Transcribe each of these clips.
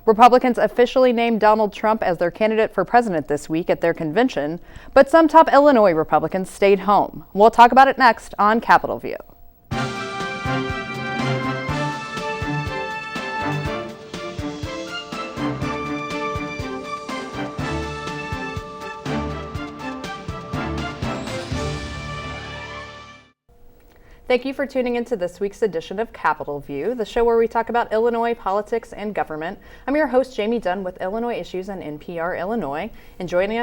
Republicans officially named Donald Trump as their candidate for president this week at their convention, but some top Illinois Republicans stayed home. We'll talk about it next on Capitol View. Thank you for tuning into this week's edition of Capitol View, the show where we talk about Illinois politics and government. I'm your host, Jamey Dunn with Illinois Issues on NPR Illinois. And joining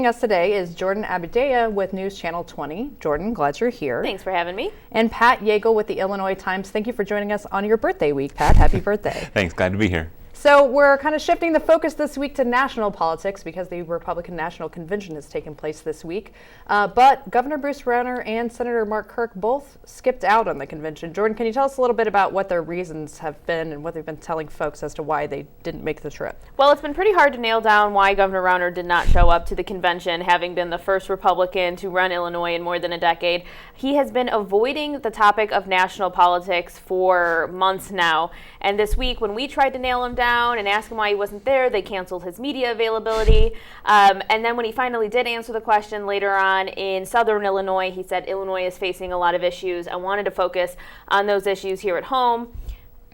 us today is Jordan Abudayyeh with News Channel 20. Jordan, glad you're here. Thanks for having me. And Pat Yeagle with the Illinois Times. Thank you for joining us on your birthday week, Pat. Happy birthday. Thanks, glad to be here. So we're kind of shifting the focus this week to national politics because the Republican National Convention has taken place this week. But Governor Bruce Rauner and Senator Mark Kirk both skipped out on the convention. Jordan, can you tell us a little bit about what their reasons have been and what they've been telling folks as to why they didn't make the trip? Well, it's been pretty hard to nail down why Governor Rauner did not show up to the convention, having been the first Republican to run Illinois in more than a decade. He has been avoiding the topic of national politics for months now. And this week, when we tried to nail him down and ask him why he wasn't there, they canceled his media availability. And then when he finally did answer the question later on in Southern Illinois, he said Illinois is facing a lot of issues. I wanted to focus on those issues here at home.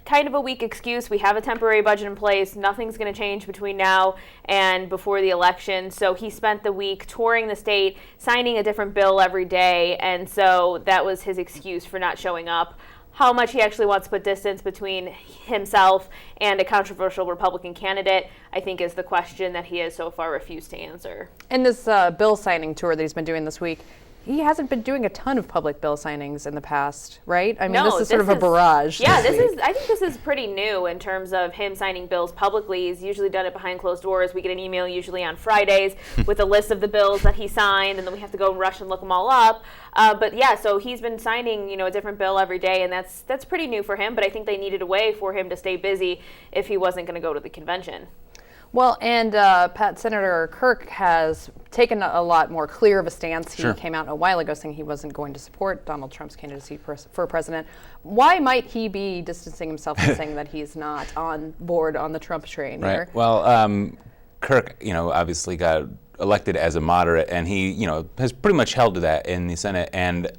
Kind of a weak excuse. We have a temporary budget in place. Nothing's going to change between now and before the election. So he spent the week touring the state, signing a different bill every day. And so that was his excuse for not showing up. How much he actually wants to put distance between himself and a controversial Republican candidate, I think, is the question that he has so far refused to answer. In this bill signing tour that he's been doing this week, he hasn't been doing a ton of public bill signings in the past, right? I mean, this is sort of a barrage. Yeah, I think this is pretty new in terms of him signing bills publicly. He's usually done it behind closed doors. We get an email usually on Fridays with a list of the bills that he signed, and then we have to go and rush and look them all up. But yeah, so he's been signing, a different bill every day, and that's pretty new for him. But I think they needed a way for him to stay busy if he wasn't going to go to the convention. Well, and Senator Kirk has taken a lot more clear of a stance. He came out a while ago saying he wasn't going to support Donald Trump's candidacy for president. Why might he be distancing himself and saying that he's not on board on the Trump train right. here? Well, Kirk, obviously got elected as a moderate, and he, has pretty much held to that in the Senate. And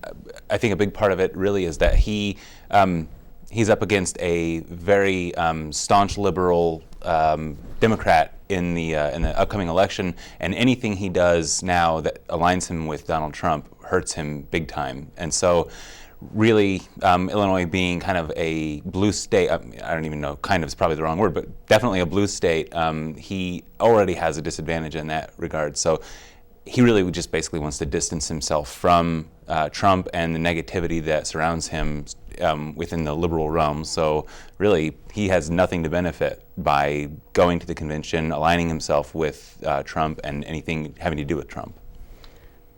I think a big part of it really is that he's up against a very staunch liberal Democrat in the upcoming election, and anything he does now that aligns him with Donald Trump hurts him big time. And so really, Illinois being kind of a blue state, I don't even know, kind of is probably the wrong word, but definitely a blue state, he already has a disadvantage in that regard. So he really just basically wants to distance himself from Trump and the negativity that surrounds him within the liberal realm. So really, he has nothing to benefit by going to the convention, aligning himself with Trump and anything having to do with Trump.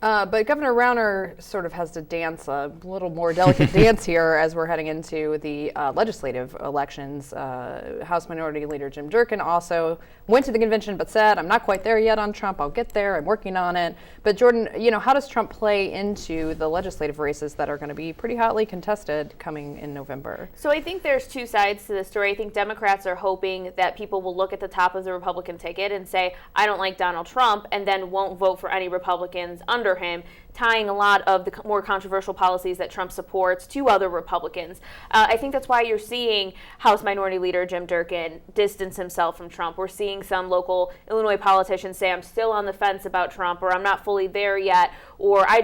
But Governor Rauner sort of has to dance a little more delicate dance here as we're heading into the legislative elections. House Minority Leader Jim Durkin also went to the convention but said, I'm not quite there yet on Trump. I'll get there. I'm working on it. But Jordan, how does Trump play into the legislative races that are going to be pretty hotly contested coming in November? So I think there's two sides to the story. I think Democrats are hoping that people will look at the top of the Republican ticket and say, I don't like Donald Trump, and then won't vote for any Republicans under him, tying a lot of the more controversial policies that Trump supports to other Republicans. I think that's why you're seeing House Minority Leader Jim Durkin distance himself from Trump. We're seeing some local Illinois politicians say, I'm still on the fence about Trump, or I'm not fully there yet, or I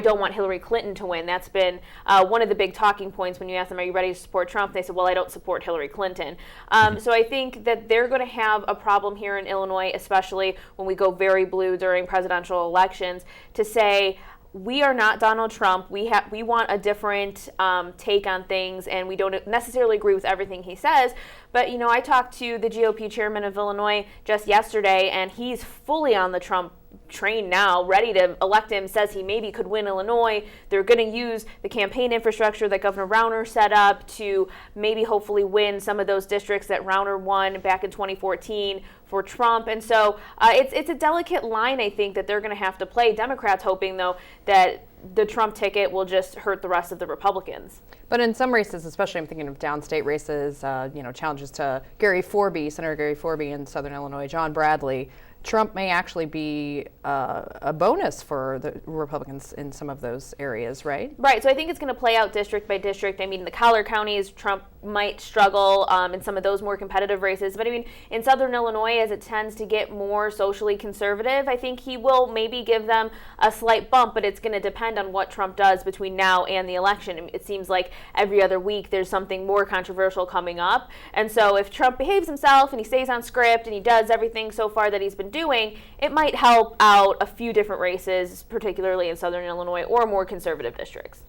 don't want Hillary Clinton to win. That's been one of the big talking points when you ask them, are you ready to support Trump? They say, well, I don't support Hillary Clinton. So I think that they're going to have a problem here in Illinois, especially when we go very blue during presidential elections, to say, we are not Donald Trump. We want a different take on things, and we don't necessarily agree with everything he says. But, I talked to the GOP chairman of Illinois just yesterday, and he's fully on the Trump train now, ready to elect him, says he maybe could win Illinois. They're going to use the campaign infrastructure that Governor Rauner set up to maybe hopefully win some of those districts that Rauner won back in 2014 for Trump. And so it's a delicate line, I think, that they're going to have to play. Democrats hoping, though, that the Trump ticket will just hurt the rest of the Republicans. But in some races, especially I'm thinking of downstate races, challenges to Senator Gary Forby in Southern Illinois, John Bradley, Trump may actually be a bonus for the Republicans in some of those areas, right? Right. So I think it's going to play out district by district. I mean, the collar counties, Trump might struggle in some of those more competitive races. But I mean, in Southern Illinois, as it tends to get more socially conservative, I think he will maybe give them a slight bump, but it's going to depend on what Trump does between now and the election. It seems like every other week there's something more controversial coming up. And so if Trump behaves himself and he stays on script and he does everything so far that he's been doing, it might help out a few different races, particularly in Southern Illinois or more conservative districts.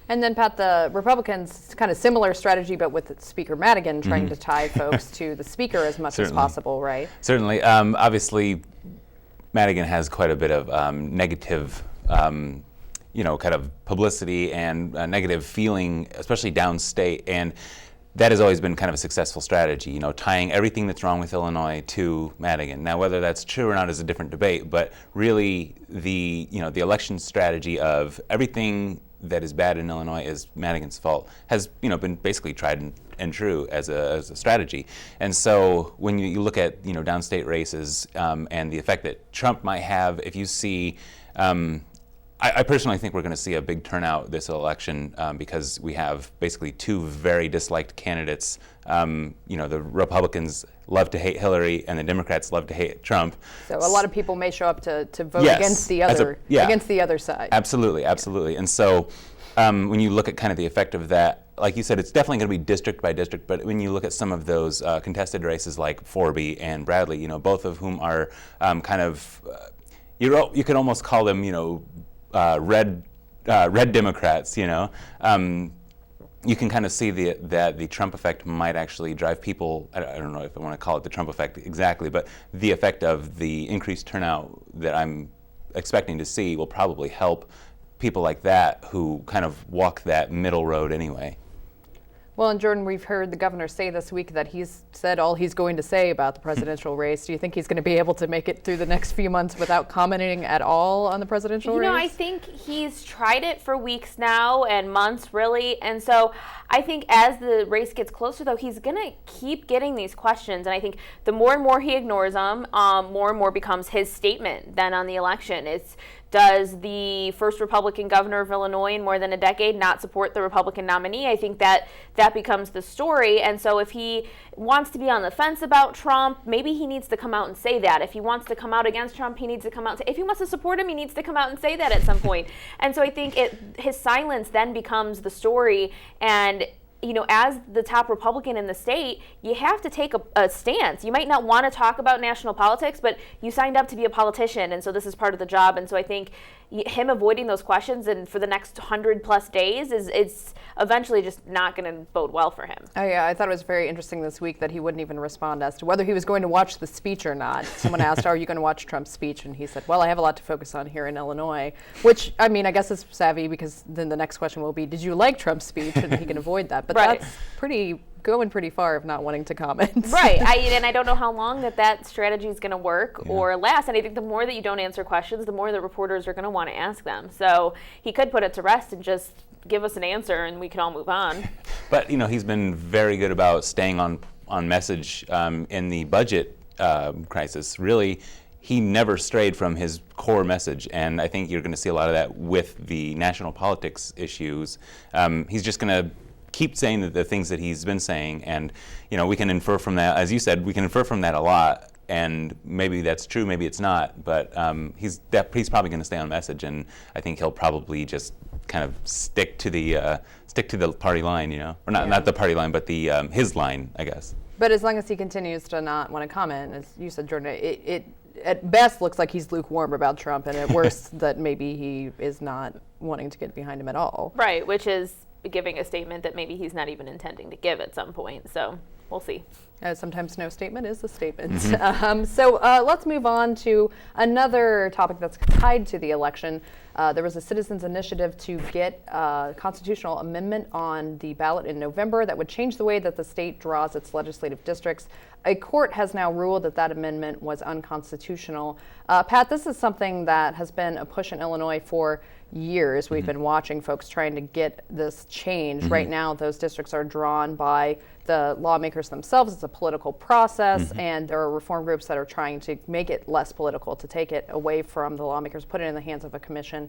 And then, Pat, the Republicans, kind of similar strategy, but with Speaker Madigan trying to tie folks to the Speaker as much as possible, right? Certainly. Obviously, Madigan has quite a bit of negative, kind of publicity and negative feeling, especially downstate. And that has always been kind of a successful strategy, tying everything that's wrong with Illinois to Madigan. Now, whether that's true or not is a different debate, but really the election strategy of everything that is bad in Illinois is Madigan's fault has, been basically tried and true as a strategy. And so when you look at, downstate races and the effect that Trump might have, if you see, I personally think we're going to see a big turnout this election because we have basically two very disliked candidates. The Republicans love to hate Hillary and the Democrats love to hate Trump. So a lot of people may show up to vote against the other side. Absolutely. And so when you look at kind of the effect of that, like you said, it's definitely going to be district by district, but when you look at some of those contested races like Forby and Bradley, both of whom are you could almost call them, red Democrats, you can kind of see that the Trump effect might actually drive people, I don't know if I want to call it the Trump effect exactly, but the effect of the increased turnout that I'm expecting to see will probably help people like that who kind of walk that middle road anyway. Well, and Jordan, we've heard the governor say this week that he's said all he's going to say about the presidential race. Do you think he's going to be able to make it through the next few months without commenting at all on the presidential race? I think he's tried it for weeks now and months, really. And so I think as the race gets closer, though, he's going to keep getting these questions. And I think the more and more he ignores them, more and more becomes his statement then on the election. Does the first Republican governor of Illinois in more than a decade not support the Republican nominee? I think that becomes the story. And so if he wants to be on the fence about Trump, maybe he needs to come out and say that. If he wants to come out against Trump, he needs to come out and say, if he wants to support him, he needs to come out and say that at some point. And so I think his silence then becomes the story. And as the top Republican in the state, you have to take a stance. You might not want to talk about national politics, but you signed up to be a politician, and so this is part of the job. And so I think him avoiding those questions and for the next 100+ days is eventually just not going to bode well for him. Oh yeah, I thought it was very interesting this week that he wouldn't even respond as to whether he was going to watch the speech or not. Someone asked, are you going to watch Trump's speech? And he said, well, I have a lot to focus on here in Illinois, which, I mean, I guess is savvy because then the next question will be, did you like Trump's speech? And he can avoid that. But right. That's going pretty far of not wanting to comment. Right. And I don't know how long that strategy is going to work or last. And I think the more that you don't answer questions, the more that reporters are going to want to ask them. So he could put it to rest and just give us an answer and we can all move on. But, he's been very good about staying on message in the budget crisis. Really, he never strayed from his core message, and I think you're going to see a lot of that with the national politics issues. He's just going to keep saying the things that he's been saying, and we can infer from that, as you said, we can infer from that a lot, and maybe that's true, maybe it's not, but he's probably going to stay on message, and I think he'll probably just kind of stick to the party line, or not the party line, but the his line, I guess. But as long as he continues to not want to comment, as you said, Jordan, it at best looks like he's lukewarm about Trump, and at worst that maybe he is not wanting to get behind him at all. Right, which is giving a statement that maybe he's not even intending to give at some point. So we'll see. Sometimes no statement is a statement. So let's move on to another topic that's tied to the election. There was a citizens' initiative to get a constitutional amendment on the ballot in November that would change the way that the state draws its legislative districts. a court has now ruled that that amendment was unconstitutional. Pat, this is something that has been a push in Illinois for years. We've been watching folks trying to get this change. Right now, those districts are drawn by the lawmakers themselves. It's a political process, and there are reform groups that are trying to make it less political, to take it away from the lawmakers, put it in the hands of a commission.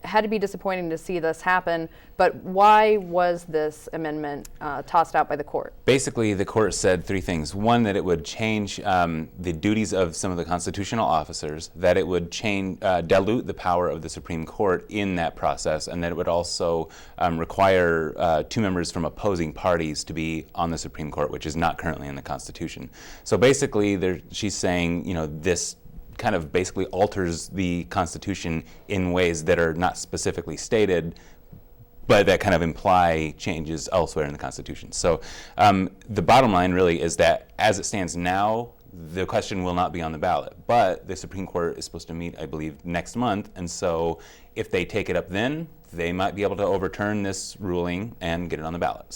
Had to be disappointing to see this happen, but why was this amendment tossed out by the court? Basically, the court said three things. One, that it would change the duties of some of the constitutional officers, that it would dilute the power of the Supreme Court in that process, and that it would also require 2 members from opposing parties to be on the Supreme Court, which is not currently in the Constitution. So basically, she's saying, this kind of basically alters the Constitution in ways that are not specifically stated, but that kind of imply changes elsewhere in the Constitution. So the bottom line really is that as it stands now, the question will not be on the ballot, but the Supreme Court is supposed to meet, I believe, next month, and so if they take it up then, they might be able to overturn this ruling and get it on the ballot.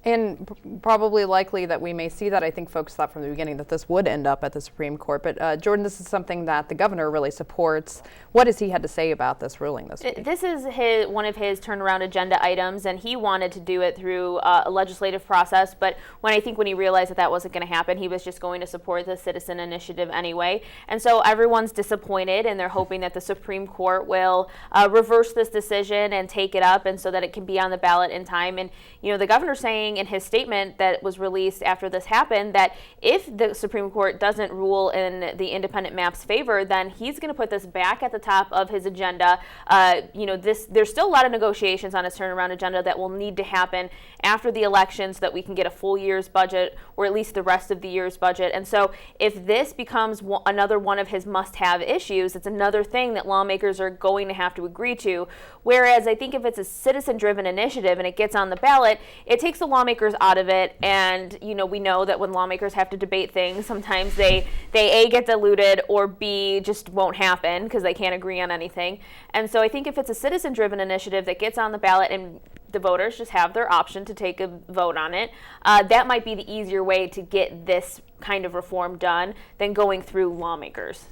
And probably likely that we may see that. I think folks thought from the beginning that this would end up at the Supreme Court. But Jordan, this is something that the governor really supports. What has he had to say about this ruling this week? This is one of his turnaround agenda items, and he wanted to do it through a legislative process. But when he realized that that wasn't going to happen, he was just going to support the citizen initiative anyway. And so everyone's disappointed, and they're hoping that the Supreme Court will reverse this decision and take it up, and so that it can be on the ballot in time. And the governor's saying in his statement that was released after this happened that if the Supreme Court doesn't rule in the independent map's favor, then he's going to put this back at the top of his agenda. There's still a lot of negotiations on his turnaround agenda that will need to happen after the election so that we can get a full year's budget, or at least the rest of the year's budget. And so if this becomes another one of his must-have issues, it's another thing that lawmakers are going to have to agree to. Whereas I think if it's a citizen-driven initiative and it gets on the ballot, it takes the lawmakers out of it. And we know that when lawmakers have to debate things, sometimes they A, get diluted, or B, just won't happen because they can't agree on anything. And so I think if it's a citizen-driven initiative that gets on the ballot and the voters just have their option to take a vote on it, that might be the easier way to get this kind of reform done than going through lawmakers.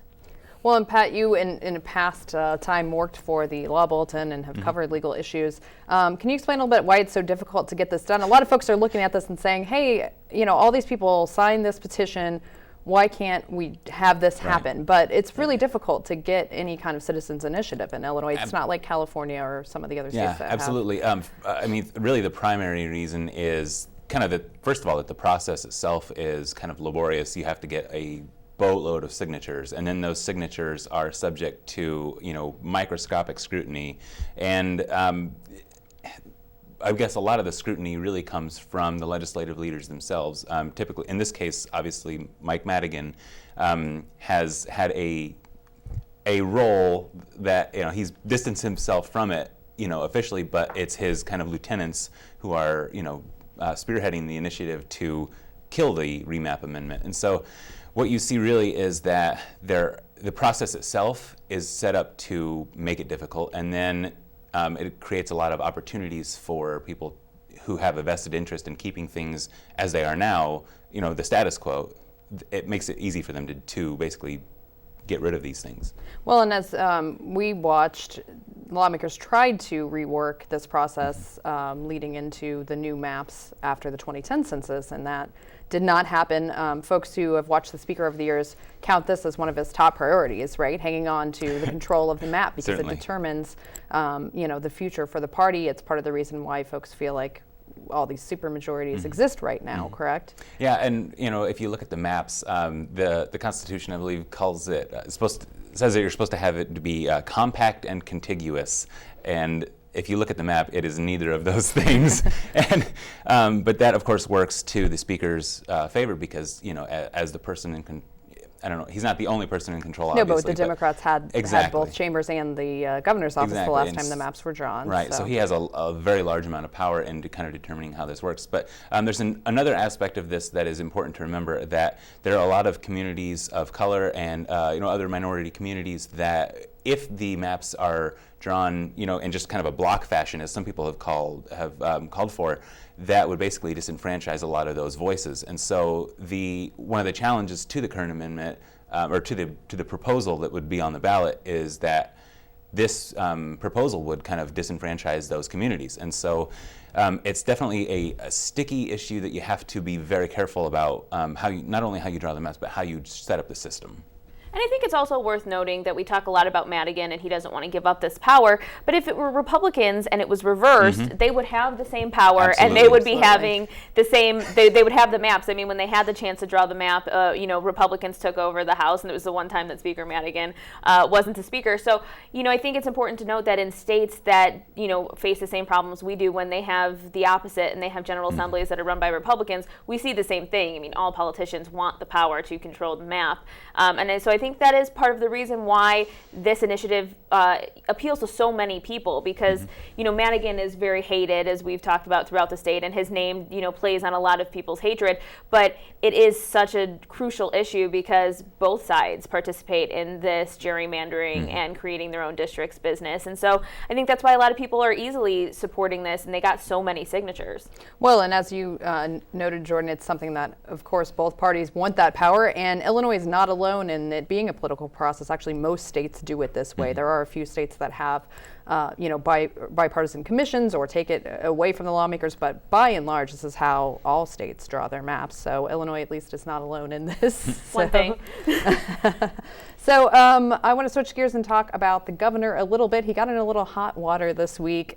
Well, and Pat, you in a past time worked for the Law Bulletin and have covered legal issues. Can you explain a little bit why it's so difficult to get this done? A lot of folks are looking at this and saying, hey, all these people signed this petition. Why can't we have this happen? But it's really difficult to get any kind of citizens initiative in Illinois. It's not like California or some of the other states that absolutely. Really the primary reason is kind of first of all, that the process itself is kind of laborious. You have to get a boatload of signatures, and then those signatures are subject to microscopic scrutiny, and I guess a lot of the scrutiny really comes from the legislative leaders themselves. Typically, in this case, obviously, Mike Madigan has had a role that he's distanced himself from it, officially, but it's his kind of lieutenants who are spearheading the initiative to kill the remap amendment, and so. What you see really is that the process itself is set up to make it difficult, and then it creates a lot of opportunities for people who have a vested interest in keeping things as they are now, the status quo. It makes it easy for them to basically get rid of these things. Well, and as we watched, lawmakers tried to rework this process leading into the new maps after the 2010 census, and that did not happen. Folks who have watched the Speaker over the years count this as one of his top priorities, right? Hanging on to the control of the map because Certainly. It determines, the future for the party. It's part of the reason why folks feel like all these supermajorities exist right now, correct? Yeah, and if you look at the maps, the Constitution, I believe, calls it says that you're supposed to have it to be compact and contiguous, and if you look at the map, it is neither of those things. And but that, of course, works to the Speaker's favor because as the person he's not the only person in control, obviously. No, but the Democrats had both chambers and the governor's office the last time the maps were drawn. Right, so he has a very large amount of power in kind of determining how this works. But there's another aspect of this that is important to remember, that there are a lot of communities of color and other minority communities that if the maps are drawn, in just kind of a block fashion, as some people have called for, that would basically disenfranchise a lot of those voices. And so one of the challenges to the current amendment, or to the proposal that would be on the ballot, is that this proposal would kind of disenfranchise those communities. And so it's definitely a sticky issue that you have to be very careful about, not only how you draw the maps, but how you set up the system. And I think it's also worth noting that we talk a lot about Madigan and he doesn't want to give up this power, but if it were Republicans and it was reversed, they would have the same power. Absolutely. And they would be having the same, they would have the maps. I mean, when they had the chance to draw the map, Republicans took over the House, and it was the one time that Speaker Madigan wasn't the Speaker. So, I think it's important to note that in states that, face the same problems we do, when they have the opposite and they have General Assemblies that are run by Republicans, we see the same thing. I mean, all politicians want the power to control the map. And so I think that is part of the reason why this initiative appeals to so many people, because Madigan is very hated, as we've talked about throughout the state, and his name plays on a lot of people's hatred. But it is such a crucial issue because both sides participate in this gerrymandering and creating their own districts business. And so I think that's why a lot of people are easily supporting this, and they got so many signatures. Well, and as you noted, Jordan, it's something that, of course, both parties want that power, and Illinois is not alone in it being a political process. Actually, most states do it this way. There are a few states that have, bipartisan commissions or take it away from the lawmakers, but by and large, this is how all states draw their maps. So Illinois, at least, is not alone in this. One thing. So I want to switch gears and talk about the governor a little bit. He got in a little hot water this week.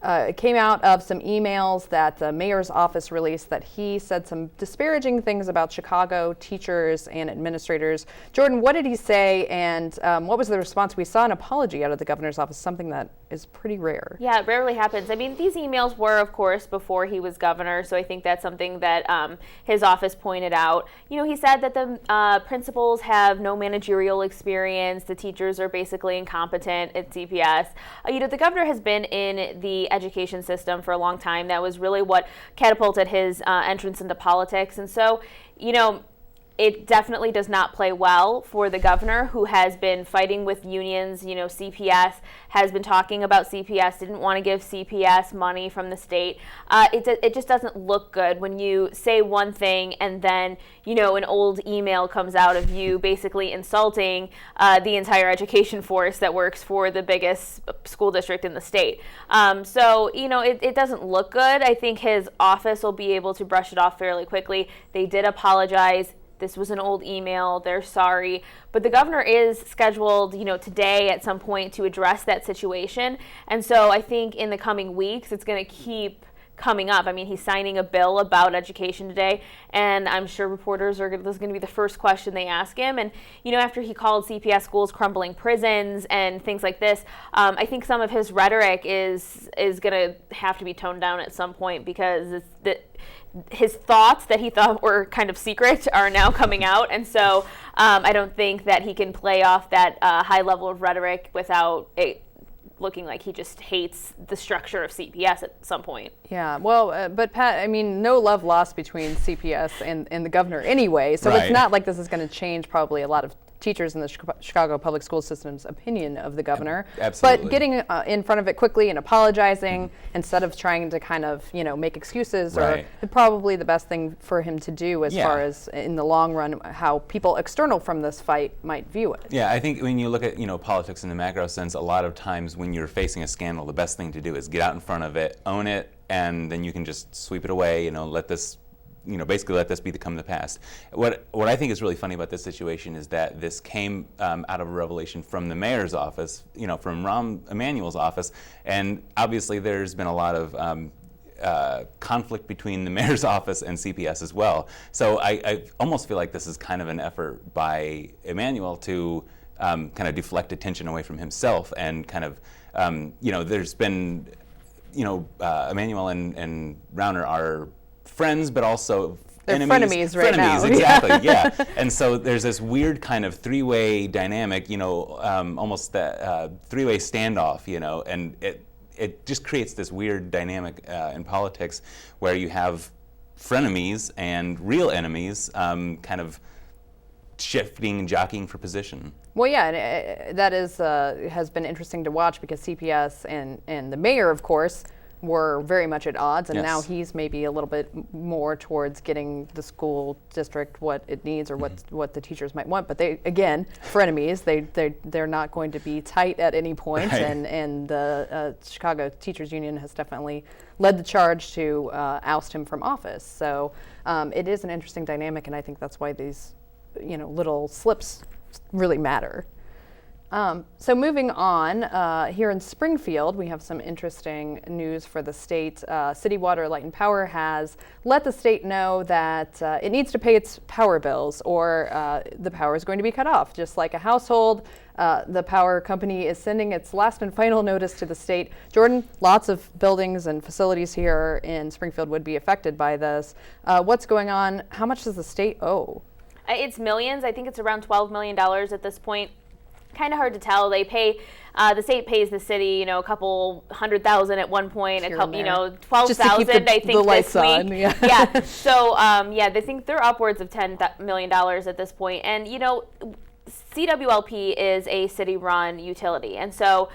It came out of some emails that the mayor's office released that he said some disparaging things about Chicago teachers and administrators. Jordan, what did he say, and what was the response? We saw an apology out of the governor's office, something that is pretty rare. Yeah, it rarely happens. I mean, these emails were, of course, before he was governor, so I think that's something that his office pointed out. He said that the principals have no managerial experience, the teachers are basically incompetent at CPS. The governor has been in the education system for a long time. That was really what catapulted his entrance into politics. And so, it definitely does not play well for the governor, who has been fighting with unions. CPS has been talking about CPS, didn't want to give CPS money from the state. It just doesn't look good when you say one thing and then, an old email comes out of you basically insulting the entire education force that works for the biggest school district in the state. So, it doesn't look good. I think his office will be able to brush it off fairly quickly. They did apologize. This was an old email. They're sorry. But the governor is scheduled, today at some point to address that situation. And so I think in the coming weeks, it's going to keep coming up. I mean, he's signing a bill about education today, and I'm sure reporters this is going to be the first question they ask him. And, after he called CPS schools crumbling prisons and things like this, I think some of his rhetoric is going to have to be toned down at some point, because his thoughts that he thought were kind of secret are now coming out. And so I don't think that he can play off that high level of rhetoric without it looking like he just hates the structure of CPS at some point. Yeah, well, but Pat, I mean, no love lost between CPS and the governor anyway, so It's not like this is going to change probably a lot of teachers in the Chicago public school system's opinion of the governor. Absolutely. But getting in front of it quickly and apologizing instead of trying to kind of, make excuses are probably the best thing for him to do as far as in the long run how people external from this fight might view it. Yeah, I think when you look at, politics in the macro sense, a lot of times when you're facing a scandal, the best thing to do is get out in front of it, own it, and then you can just sweep it away, let this become the past. What I think is really funny about this situation is that this came out of a revelation from the mayor's office, from Rahm Emanuel's office, and obviously there's been a lot of conflict between the mayor's office and CPS as well. So I almost feel like this is kind of an effort by Emanuel to kind of deflect attention away from himself, and kind of, there's been, Emanuel and Rauner are friends, but also they're enemies. Frenemies now. Exactly, yeah. And so there's this weird kind of three-way dynamic, almost that three-way standoff, and it just creates this weird dynamic in politics where you have frenemies and real enemies kind of shifting and jockeying for position. Well, yeah, and that is has been interesting to watch because CPS and the mayor, of course, were very much at odds, and now he's maybe a little bit more towards getting the school district what it needs or what the teachers might want. But they, again, frenemies. They're not going to be tight at any point, right. and the Chicago Teachers Union has definitely led the charge to oust him from office. So it is an interesting dynamic, and I think that's why these little slips really matter. So moving on, here in Springfield, we have some interesting news for the state. City Water, Light and Power has let the state know that it needs to pay its power bills or the power is going to be cut off. Just like a household, the power company is sending its last and final notice to the state. Jordan, lots of buildings and facilities here in Springfield would be affected by this. What's going on? How much does the state owe? It's millions. I think it's around $12 million at this point. Kind of hard to tell. They pay, the state pays the city, a couple $100,000 at one point, a couple, $12,000 I think this week. Yeah. So they think they're upwards of $10 million at this point. And CWLP is a city-run utility, and so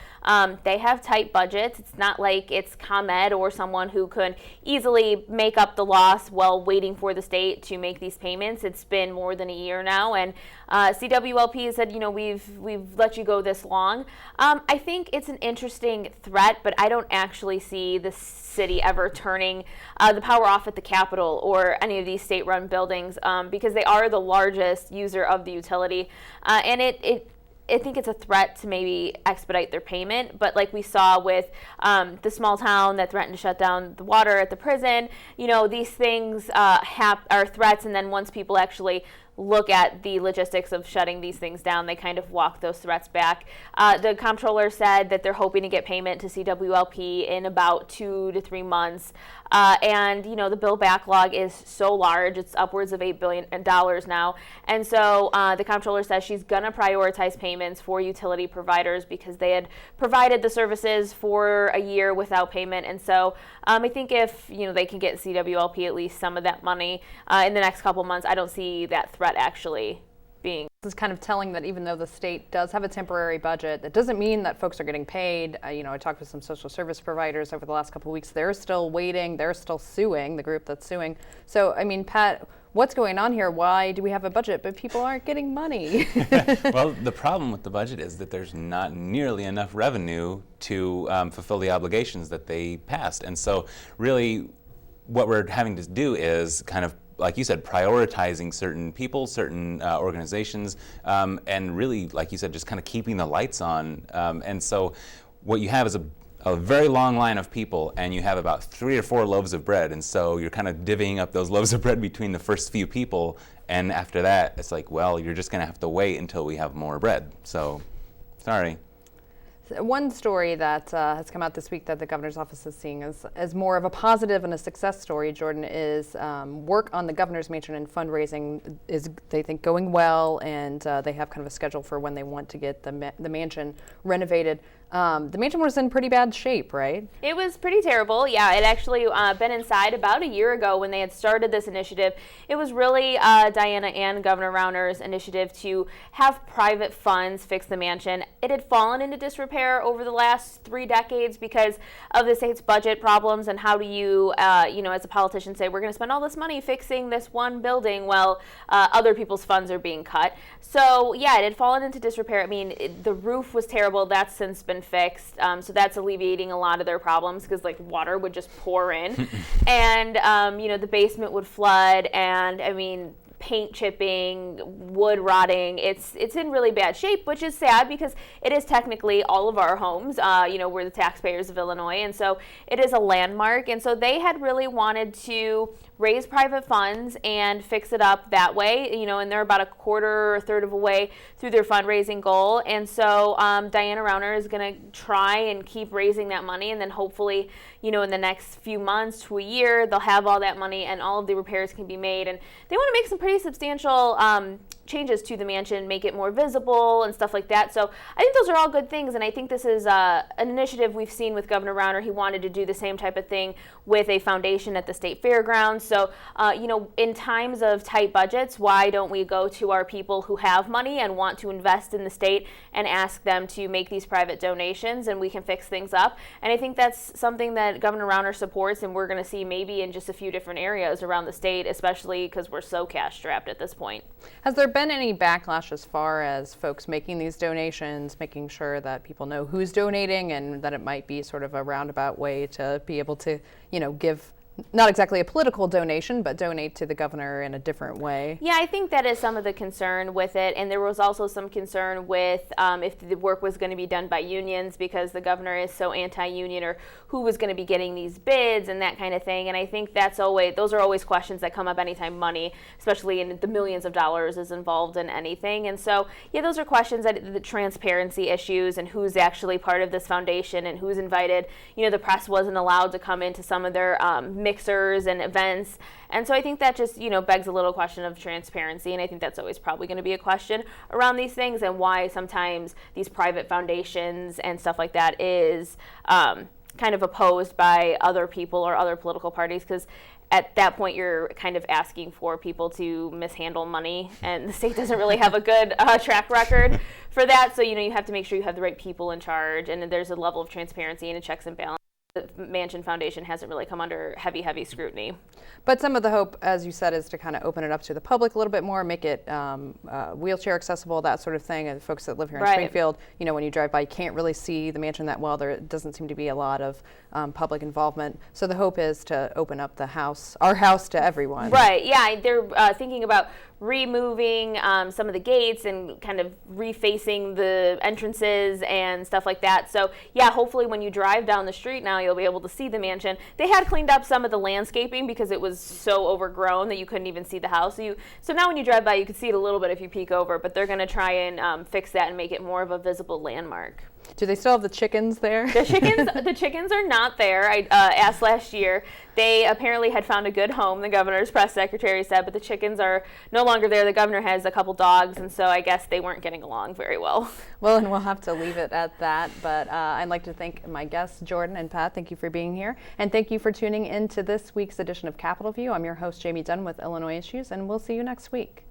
they have tight budgets. It's not like it's ComEd or someone who could easily make up the loss while waiting for the state to make these payments. It's been more than a year now, and CWLP has said, we've let you go this long. I think it's an interesting threat, but I don't actually see the city ever turning the power off at the Capitol or any of these state-run buildings because they are the largest user of the utility. And I think it's a threat to maybe expedite their payment. But like we saw with the small town that threatened to shut down the water at the prison, these things are threats. And then once people actually look at the logistics of shutting these things down, they kind of walk those threats back. The comptroller said that they're hoping to get payment to CWLP in about 2 to 3 months. And the bill backlog is so large, it's upwards of $8 billion now. And so the comptroller says she's going to prioritize payments for utility providers because they had provided the services for a year without payment. And so I think if they can get CWLP at least some of that money in the next couple months, I don't see that threat actually being. This is kind of telling that even though the state does have a temporary budget, that doesn't mean that folks are getting paid. I talked with some social service providers over the last couple of weeks. They're still waiting. They're still suing, the group that's suing. So, Pat, what's going on here? Why do we have a budget, but people aren't getting money? Well, the problem with the budget is that there's not nearly enough revenue to fulfill the obligations that they passed. And so really what we're having to do is kind of, like you said, prioritizing certain people, certain organizations, and really, like you said, just kind of keeping the lights on. And so what you have is a very long line of people, and you have about 3 or 4 loaves of bread. And so you're kind of divvying up those loaves of bread between the first few people. And after that, it's like, well, you're just going to have to wait until we have more bread. So, sorry. One story that has come out this week that the governor's office is seeing as more of a positive and a success story, Jordan, is work on the governor's mansion and fundraising is, they think, going well, and they have kind of a schedule for when they want to get the mansion renovated. The mansion was in pretty bad shape, right? It was pretty terrible. Yeah, it actually been inside about a year ago when they had started this initiative. It was really Diana and Governor Rauner's initiative to have private funds fix the mansion. It had fallen into disrepair over the last 3 decades because of the state's budget problems. And how do you, as a politician, say we're going to spend all this money fixing this one building while other people's funds are being cut? So yeah, it had fallen into disrepair. The roof was terrible. That's since been fixed, so that's alleviating a lot of their problems because water would just pour in, and the basement would flood, and paint chipping, wood rotting. It's in really bad shape, which is sad because it is technically all of our homes. We're the taxpayers of Illinois, and so it is a landmark. And so they had really wanted to raise private funds and fix it up that way, and they're about a quarter or third of a way through their fundraising goal. And so Diana Rauner is going to try and keep raising that money, and then hopefully, in the next few months to a year, they'll have all that money and all of the repairs can be made. And they want to make some pretty substantial changes to the mansion, make it more visible and stuff like that. So I think those are all good things, and I think this is an initiative we've seen with Governor Rauner. He wanted to do the same type of thing with a foundation at the state fairgrounds. So, in times of tight budgets, why don't we go to our people who have money and want to invest in the state and ask them to make these private donations, and we can fix things up. And I think that's something that Governor Rauner supports, and we're going to see maybe in just a few different areas around the state, especially because we're so cash strapped at this point. Has there been any backlash as far as folks making these donations, making sure that people know who's donating and that it might be sort of a roundabout way to be able to, give not exactly a political donation, but donate to the governor in a different way? Yeah, I think that is some of the concern with it. And there was also some concern with if the work was going to be done by unions, because the governor is so anti-union, or who was going to be getting these bids and that kind of thing. And I think those are always questions that come up anytime money, especially in the millions of dollars, is involved in anything. And so, yeah, those are questions that the transparency issues and who's actually part of this foundation and who's invited. The press wasn't allowed to come into some of their mixers and events. And so I think that just, begs a little question of transparency. And I think that's always probably going to be a question around these things, and why sometimes these private foundations and stuff like that is kind of opposed by other people or other political parties, because at that point you're kind of asking for people to mishandle money, and the state doesn't really have a good track record for that. So, you have to make sure you have the right people in charge, and there's a level of transparency and a checks and balance. The Mansion Foundation hasn't really come under heavy scrutiny. But some of the hope, as you said, is to kind of open it up to the public a little bit more, make it wheelchair accessible, that sort of thing. And folks that live here in Springfield, when you drive by, you can't really see the mansion that well. There doesn't seem to be a lot of public involvement. So the hope is to open up our house to everyone. Right, yeah, they're thinking about removing some of the gates and kind of refacing the entrances and stuff like that. So yeah, hopefully when you drive down the street now, you'll be able to see the mansion. They had cleaned up some of the landscaping because it was so overgrown that you couldn't even see the house. So now when you drive by, you can see it a little bit if you peek over, but they're going to try and fix that and make it more of a visible landmark. Do they still have the chickens there? The chickens are not there. I asked last year. They apparently had found a good home, the governor's press secretary said, but the chickens are no longer there. The governor has a couple dogs, and so I guess they weren't getting along very well. Well, and we'll have to leave it at that. But I'd like to thank my guests, Jordan and Pat. Thank you for being here. And thank you for tuning in to this week's edition of Capitol View. I'm your host, Jamey Dunn with Illinois Issues, and we'll see you next week.